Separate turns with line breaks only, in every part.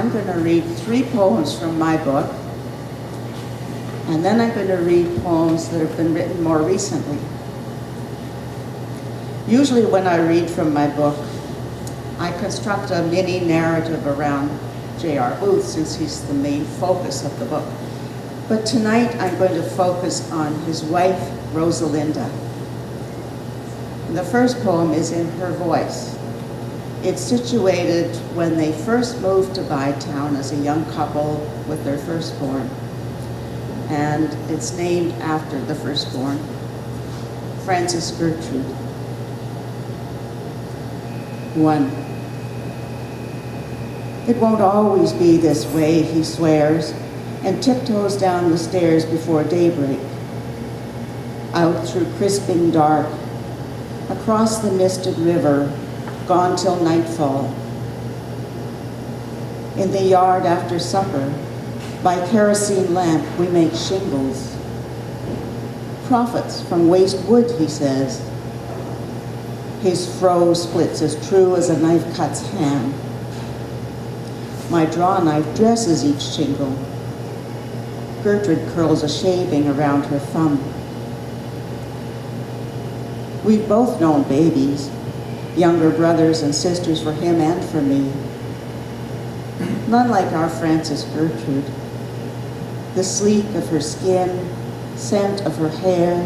I'm going to read 3 poems from my book, and then I'm going to read poems that have been written more recently. Usually when I read from my book, I construct a mini narrative around J.R. Booth, since he's the main focus of the book. But tonight I'm going to focus on his wife, Rosalinda. The first poem is in her voice. It's situated when they first moved to Bytown as a young couple with their firstborn. And it's named after the firstborn, Frances Gertrude. 1. It won't always be this way, he swears, and tiptoes down the stairs before daybreak. Out through crisping dark, across the misted river, gone till nightfall. In the yard after supper, by kerosene lamp we make shingles. Profits from waste wood, he says. His fro splits as true as a knife cuts ham. My draw knife dresses each shingle. Gertrude curls a shaving around her thumb. We've both known babies, younger brothers and sisters for him and for me. None like our Frances Gertrude. The sleek of her skin, scent of her hair,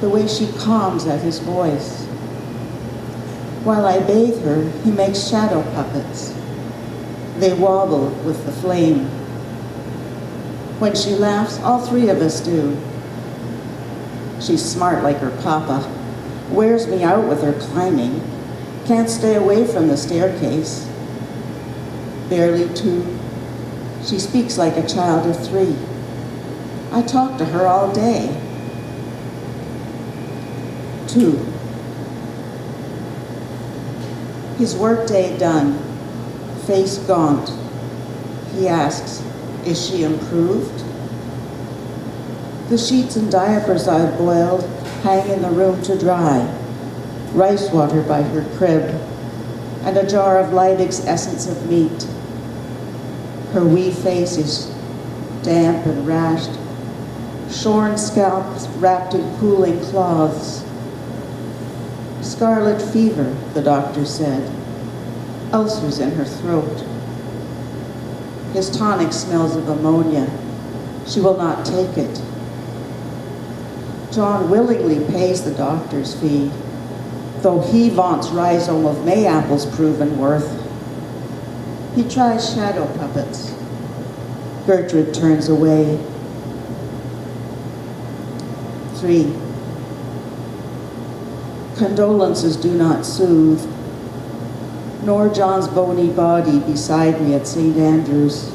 the way she calms at his voice. While I bathe her, he makes shadow puppets. They wobble with the flame. When she laughs, all 3 of us do. She's smart like her papa, wears me out with her climbing, can't stay away from the staircase. Barely 2, she speaks like a child of 3. I talk to her all day. 2. His workday done, face gaunt, he asks, is she improved? The sheets and diapers I've boiled hang in the room to dry, rice water by her crib, and a jar of Liebig's essence of meat. Her wee face is damp and rashed, shorn scalps wrapped in cooling cloths. Scarlet fever, the doctor said, ulcers in her throat. His tonic smells of ammonia. She will not take it. John willingly pays the doctor's fee, though he vaunts rhizome of Mayapple's proven worth. He tries shadow puppets. Gertrude turns away. 3. Condolences do not soothe, nor John's bony body beside me at St. Andrew's.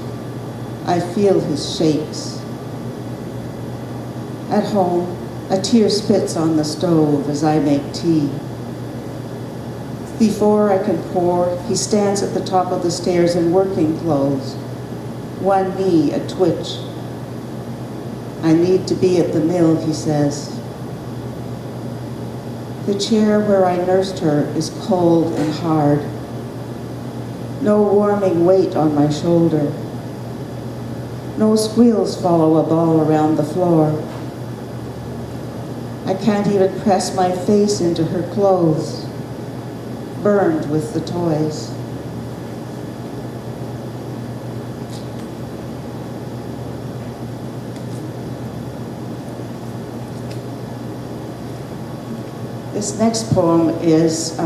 I feel his shakes. At home, a tear spits on the stove as I make tea. Before I can pour, he stands at the top of the stairs in working clothes, one knee a twitch. I need to be at the mill, he says. The chair where I nursed her is cold and hard. No warming weight on my shoulder. No squeals follow a ball around the floor. I can't even press my face into her clothes, burned with the toys. This next poem is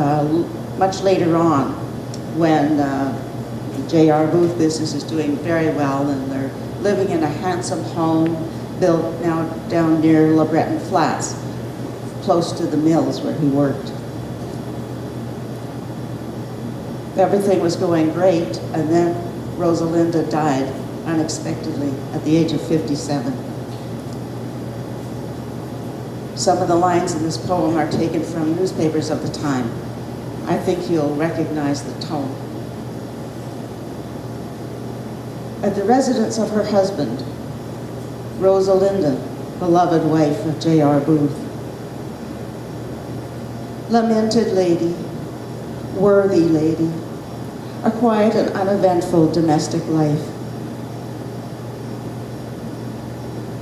much later on, when the J.R. Booth business is doing very well and they're living in a handsome home built now down near La Breton Flats, close to the mills where he worked. Everything was going great, and then Rosalinda died unexpectedly at the age of 57. Some of the lines in this poem are taken from newspapers of the time. I think you'll recognize the tone. At the residence of her husband, Rosalinda, beloved wife of J.R. Booth. Lamented lady, worthy lady, a quiet and uneventful domestic life.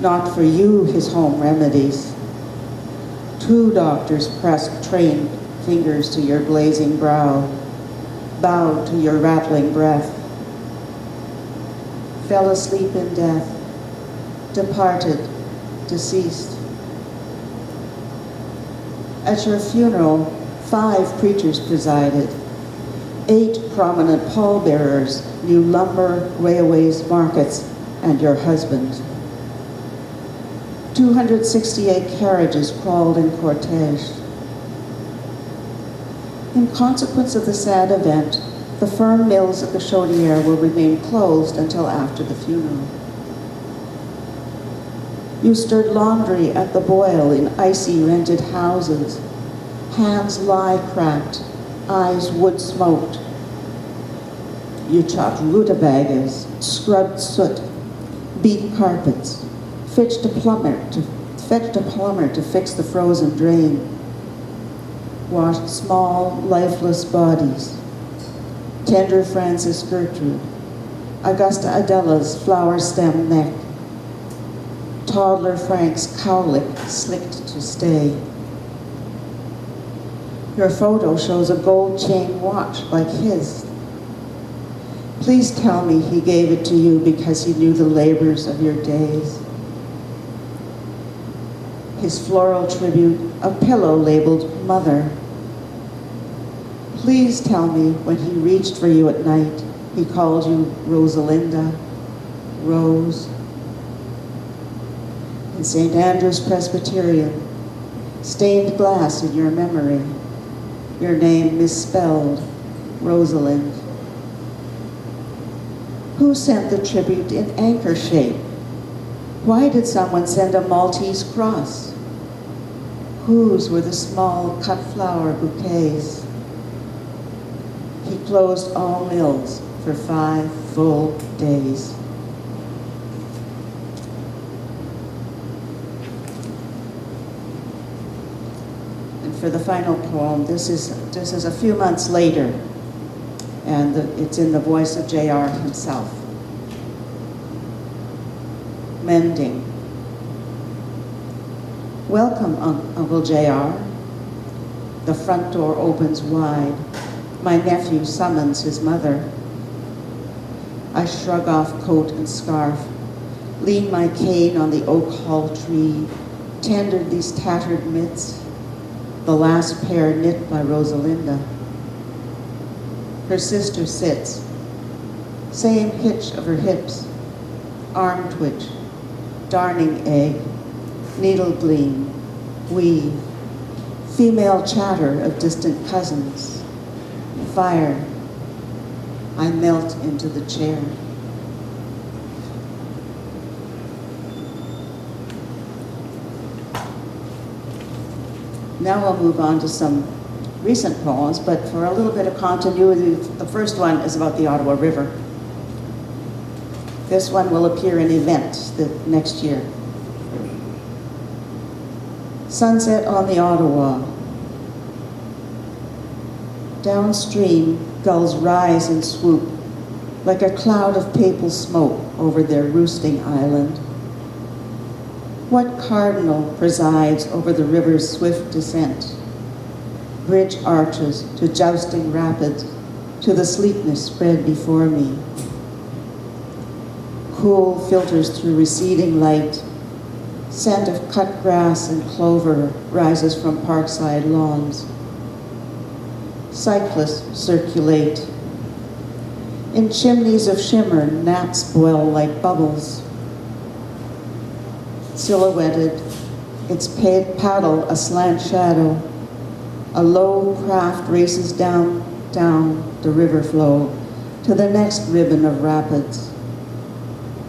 Not for you his home remedies. 2 doctors pressed trained fingers to your blazing brow, bowed to your rattling breath, fell asleep in death, departed, deceased. At your funeral, 5 preachers presided. 8 prominent pallbearers knew lumber, railways, markets, and your husband. 268 carriages crawled in cortege. In consequence of the sad event, the firm mills at the Chaudière will remain closed until after the funeral. You stirred laundry at the boil in icy rented houses. Hands lie cracked, eyes wood smoked. You chopped rutabagas, scrubbed soot, beat carpets, fetched a plumber to fix the frozen drain, washed small, lifeless bodies. Tender Frances Gertrude, Augusta Adela's flower stem neck, toddler Frank's cowlick slicked to stay. Your photo shows a gold chain watch like his. Please tell me he gave it to you because he knew the labors of your days. His floral tribute, a pillow labeled Mother. Please tell me when he reached for you at night, he called you Rosalinda, Rose. In St. Andrew's Presbyterian, stained glass in your memory, your name misspelled, Rosalind. Who sent the tribute in anchor shape? Why did someone send a Maltese cross? Whose were the small cut flower bouquets? He closed all mills for 5 full days. And for the final poem, this is a few months later, and it's in the voice of J.R. himself. Mending. Welcome, Uncle J.R. The front door opens wide. My nephew summons his mother. I shrug off coat and scarf, lean my cane on the oak hall tree, tendered these tattered mitts, the last pair knit by Rosalinda. Her sister sits, same hitch of her hips, arm twitch, darning egg, needle gleam, weave, female chatter of distant cousins, fire. I melt into the chair. Now we'll move on to some recent poems, but for a little bit of continuity, the first one is about the Ottawa River. This one will appear in Event next year. Sunset on the Ottawa. Downstream, gulls rise and swoop like a cloud of papal smoke over their roosting island. What cardinal presides over the river's swift descent? Bridge arches to jousting rapids, to the sleekness spread before me. Cool filters through receding light. Scent of cut grass and clover rises from parkside lawns. Cyclists circulate. In chimneys of shimmer, gnats boil like bubbles. Silhouetted, its paddle a slant shadow. A low craft races down the river flow to the next ribbon of rapids.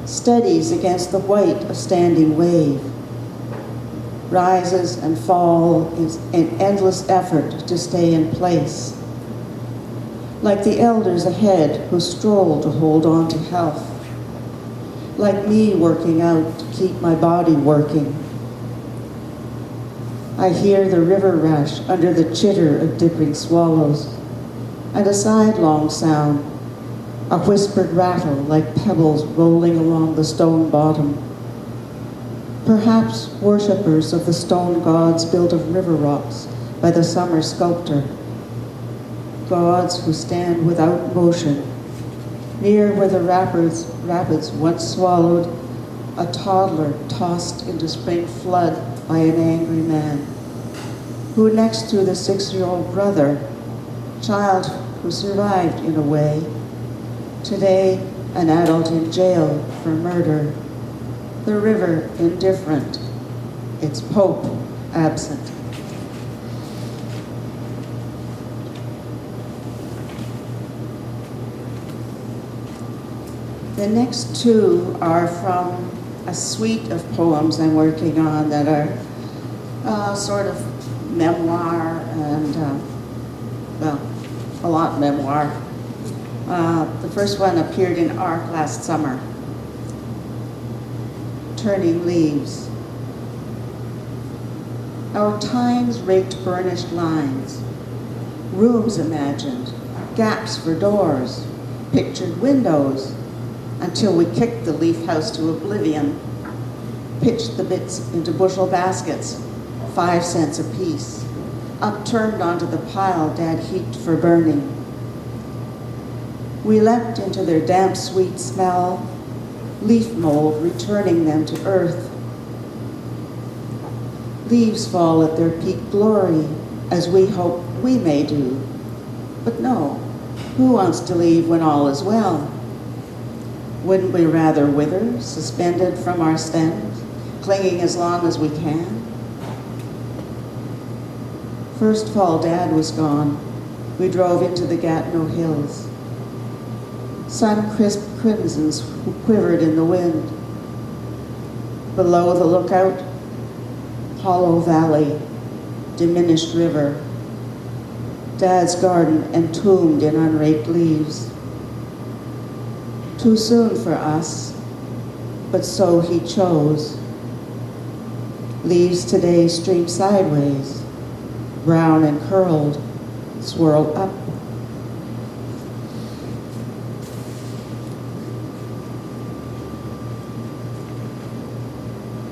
Steadies against the white a standing wave. Rises and falls in endless effort to stay in place. Like the elders ahead who stroll to hold on to health. Like me working out to keep my body working. I hear the river rush under the chitter of dipping swallows, and a sidelong sound a whispered rattle like pebbles rolling along the stone bottom. Perhaps worshippers of the stone gods built of river rocks by the summer sculptor. Gods who stand without motion, near where the rapids once swallowed a toddler tossed into spring flood by an angry man, who next to the 6-year-old brother, child who survived in a way, today an adult in jail for murder, the river indifferent, its pope absent. The next two are from a suite of poems I'm working on that are sort of memoir and, well, a lot memoir. The first one appeared in ARC last summer. Turning leaves. Our times raked burnished lines, rooms imagined, gaps for doors, pictured windows, until we kicked the leaf house to oblivion, pitched the bits into bushel baskets, 5 cents apiece, upturned onto the pile Dad heaped for burning. We leapt into their damp, sweet smell, leaf mold returning them to earth. Leaves fall at their peak glory, as we hope we may do. But no, who wants to leave when all is well? Wouldn't we rather wither, suspended from our stems, clinging as long as we can? First fall Dad was gone. We drove into the Gatineau Hills. Sun-crisp crimsons quivered in the wind. Below the lookout, hollow valley, diminished river. Dad's garden entombed in unraked leaves. Too soon for us, but so he chose. Leaves today stream sideways, brown and curled, swirled up.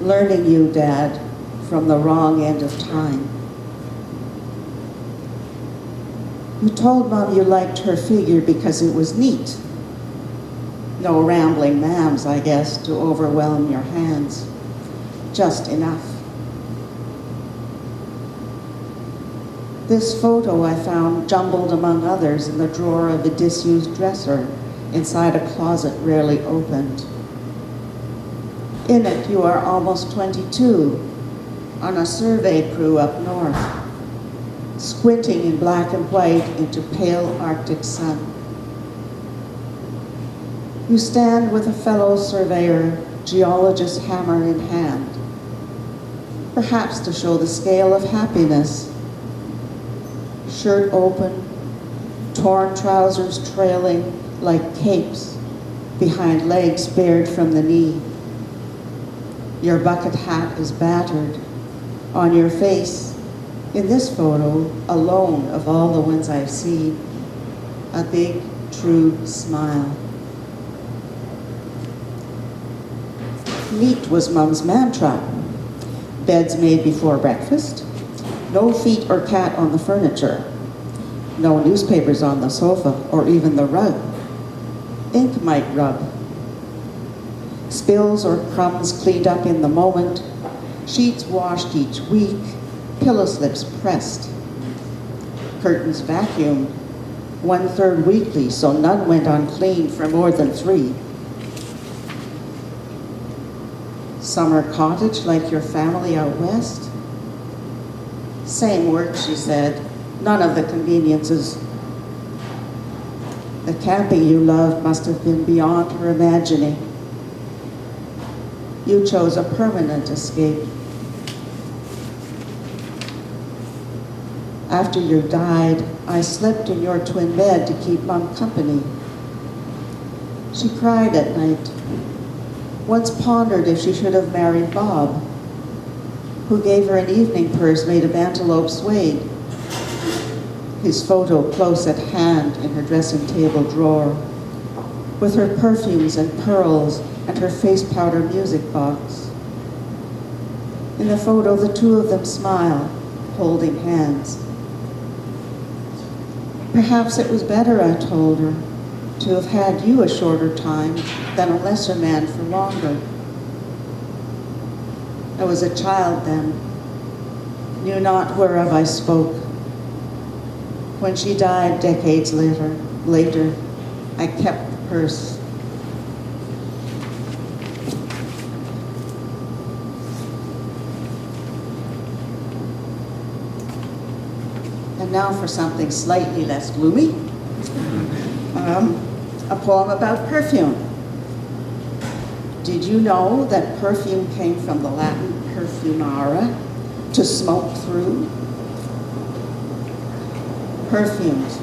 Learning you, Dad, from the wrong end of time. You told Mom you liked her figure because it was neat. No rambling mams, I guess, to overwhelm your hands. Just enough. This photo I found jumbled among others in the drawer of a disused dresser inside a closet rarely opened. In it, you are almost 22, on a survey crew up north, squinting in black and white into pale Arctic sun. You stand with a fellow surveyor, geologist hammer in hand, perhaps to show the scale of happiness. Shirt open, torn trousers trailing like capes behind legs bared from the knee. Your bucket hat is battered. On your face, in this photo, alone of all the ones I've seen, a big, true smile. Neat was Mom's mantra. Beds made before breakfast, no feet or cat on the furniture, no newspapers on the sofa or even the rug. Ink might rub. Spills or crumbs cleaned up in the moment, sheets washed each week, pillow slips pressed. Curtains vacuumed, 1/3 weekly, so none went unclean for more than 3. Summer cottage like your family out west? Same work, she said, none of the conveniences. The camping you loved must have been beyond her imagining. You chose a permanent escape. After you died, I slept in your twin bed to keep Mom company. She cried at night, once pondered if she should have married Bob, who gave her an evening purse made of antelope suede, his photo close at hand in her dressing table drawer. with her perfumes and pearls and her face powder music box. In the photo, the two of them smile, holding hands. Perhaps it was better, I told her, to have had you a shorter time than a lesser man for longer. I was a child then, knew not whereof I spoke. When she died decades later, I kept the purse. And now for something slightly less gloomy, a poem about perfume. Did you know that perfume came from the Latin perfumare, to smoke through? Perfumes.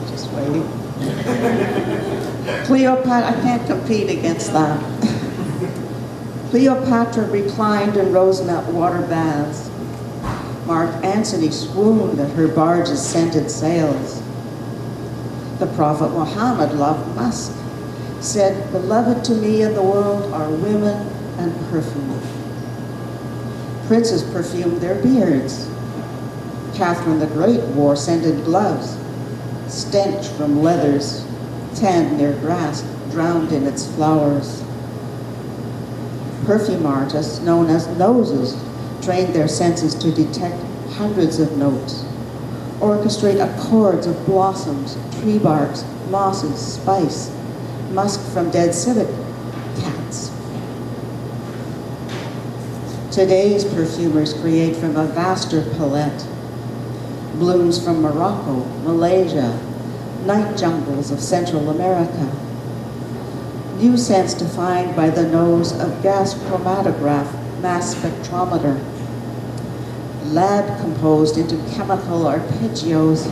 Just waiting. Cleopatra, I can't compete against that. Cleopatra reclined in rose-melt water baths. Mark Antony swooned at her barge's scented sails. The Prophet Muhammad loved musk, said, "Beloved to me in the world are women and perfume." Princes perfumed their beards. Catherine the Great wore scented gloves. Stench from leathers, tanned near grass, drowned in its flowers. Perfume artists, known as noses, trained their senses to detect hundreds of notes, orchestrate accords of blossoms, tree barks, mosses, spice, musk from dead civet cats. Today's perfumers create from a vaster palette, blooms from Morocco, Malaysia, night jungles of Central America, new scents defined by the nose of gas chromatograph mass spectrometer, lab composed into chemical arpeggios,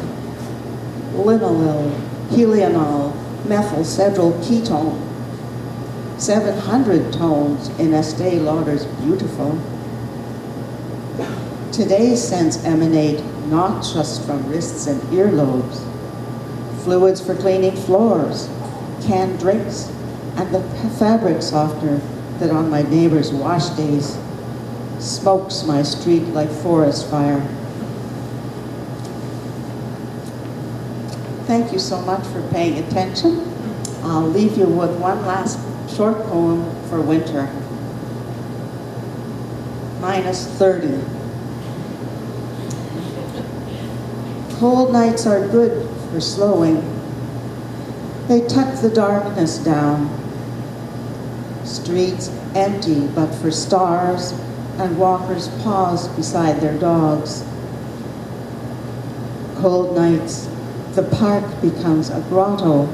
linalool, helionol, methyl cedral ketone, 700 tones in Estee Lauder's Beautiful. Today's scents emanate not just from wrists and earlobes, fluids for cleaning floors, canned drinks, and the fabric softener that on my neighbor's wash days smokes my street like forest fire. Thank you so much for paying attention. I'll leave you with one last short poem for winter. -30. Cold nights are good for slowing. They tuck the darkness down. Streets empty but for stars, and walkers pause beside their dogs. Cold nights, the park becomes a grotto.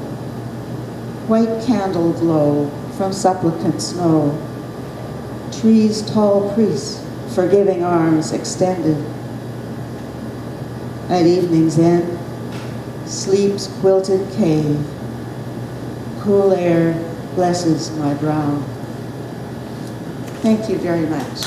White candle glow from supplicant snow. Trees tall priests, forgiving arms extended. At evening's end, sleep's quilted cave. Cool air blesses my brow. Thank you very much.